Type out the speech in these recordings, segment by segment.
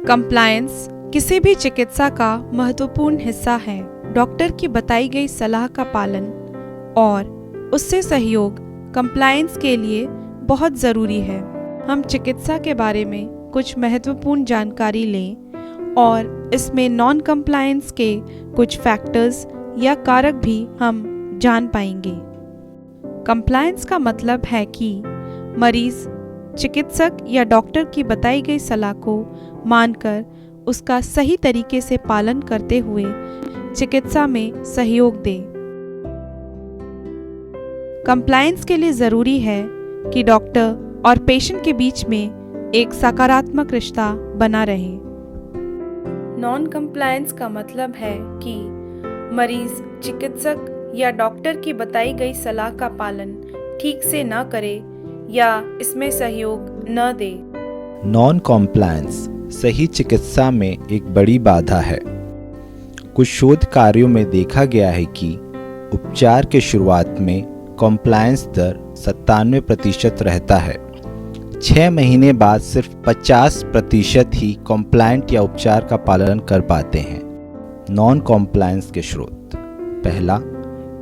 Compliance किसी भी चिकित्सा का महत्वपूर्ण हिस्सा है। डॉक्टर की बताई गई सलाह का पालन और उससे सहयोग कंप्लायंस के लिए बहुत ज़रूरी है। हम चिकित्सा के बारे में कुछ महत्वपूर्ण जानकारी लें और इसमें नॉन कंप्लायंस के कुछ फैक्टर्स या कारक भी हम जान पाएंगे। कंप्लायंस का मतलब है कि मरीज चिकित्सक या डॉक्टर की बताई गई सलाह को मानकर उसका सही तरीके से पालन करते हुए चिकित्सा में सहयोग दे। कंप्लायंस के लिए ज़रूरी है कि डॉक्टर और पेशेंट के बीच में एक सकारात्मक रिश्ता बना रहे। नॉन कंप्लायंस का मतलब है कि मरीज चिकित्सक या डॉक्टर की बताई गई सलाह का पालन ठीक से न करे या इसमें सहयोग न दे। नॉन कॉम्प्लायंस सही चिकित्सा में एक बड़ी बाधा है। कुछ शोध कार्यों में देखा गया है कि उपचार के शुरुआत में कॉम्प्लायंस दर 97% रहता है। 6 महीने बाद सिर्फ 50% ही कॉम्प्लायंट या उपचार का पालन कर पाते हैं। नॉन कॉम्प्लायंस के स्रोत: पहला,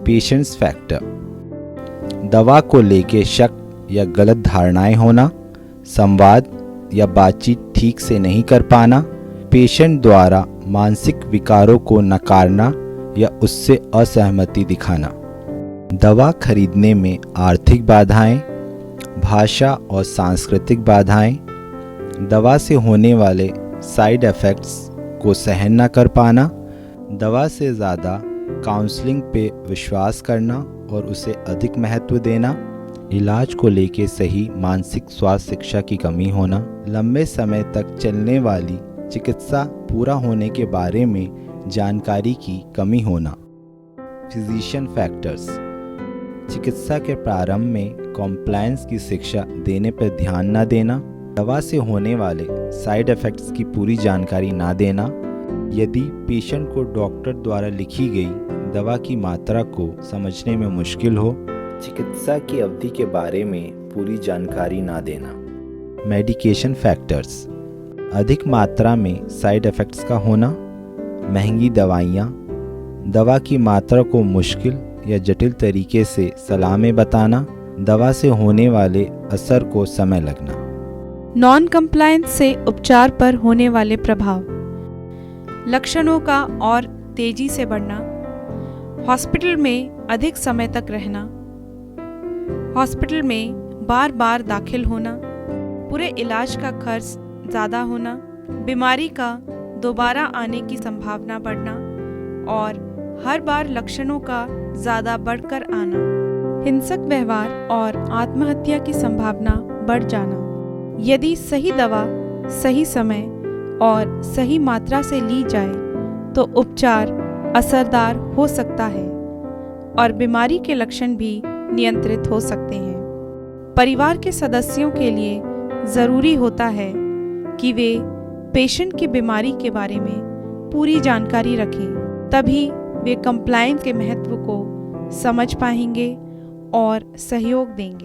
पेशेंट्स फैक्टर। दवा को लेके शक या गलत धारणाएं होना, संवाद या बातचीत ठीक से नहीं कर पाना, पेशेंट द्वारा मानसिक विकारों को नकारना या उससे असहमति दिखाना, दवा खरीदने में आर्थिक बाधाएं, भाषा और सांस्कृतिक बाधाएं, दवा से होने वाले साइड इफ़ेक्ट्स को सहन न कर पाना, दवा से ज़्यादा काउंसलिंग पे विश्वास करना और उसे अधिक महत्व देना, इलाज को लेके सही मानसिक स्वास्थ्य शिक्षा की कमी होना, लंबे समय तक चलने वाली चिकित्सा पूरा होने के बारे में जानकारी की कमी होना। फिजिशियन फैक्टर्स: चिकित्सा के प्रारंभ में कॉम्प्लायंस की शिक्षा देने पर ध्यान न देना, दवा से होने वाले साइड इफ़ेक्ट्स की पूरी जानकारी ना देना, यदि पेशेंट को डॉक्टर द्वारा लिखी गई दवा की मात्रा को समझने में मुश्किल हो, चिकित्सा की अवधि के बारे में पूरी जानकारी ना देना। मेडिकेशन फैक्टर्स: अधिक मात्रा में साइड इफ़ेक्ट्स का होना, महंगी दवाइयाँ, दवा की मात्रा को मुश्किल या जटिल तरीके से सलाह में बताना, दवा से होने वाले असर को समय लगना। नॉन कंप्लायंस से उपचार पर होने वाले प्रभाव: लक्षणों का और तेजी से बढ़ना, हॉस्पिटल में अधिक समय तक रहना, हॉस्पिटल में बार बार दाखिल होना, पूरे इलाज का खर्च ज़्यादा होना, बीमारी का दोबारा आने की संभावना बढ़ना और हर बार लक्षणों का ज़्यादा बढ़कर आना, हिंसक व्यवहार और आत्महत्या की संभावना बढ़ जाना। यदि सही दवा सही समय और सही मात्रा से ली जाए तो उपचार असरदार हो सकता है और बीमारी के लक्षण भी नियंत्रित हो सकते हैं। परिवार के सदस्यों के लिए ज़रूरी होता है कि वे पेशेंट की बीमारी के बारे में पूरी जानकारी रखें, तभी वे कंप्लायंस के महत्व को समझ पाएंगे और सहयोग देंगे।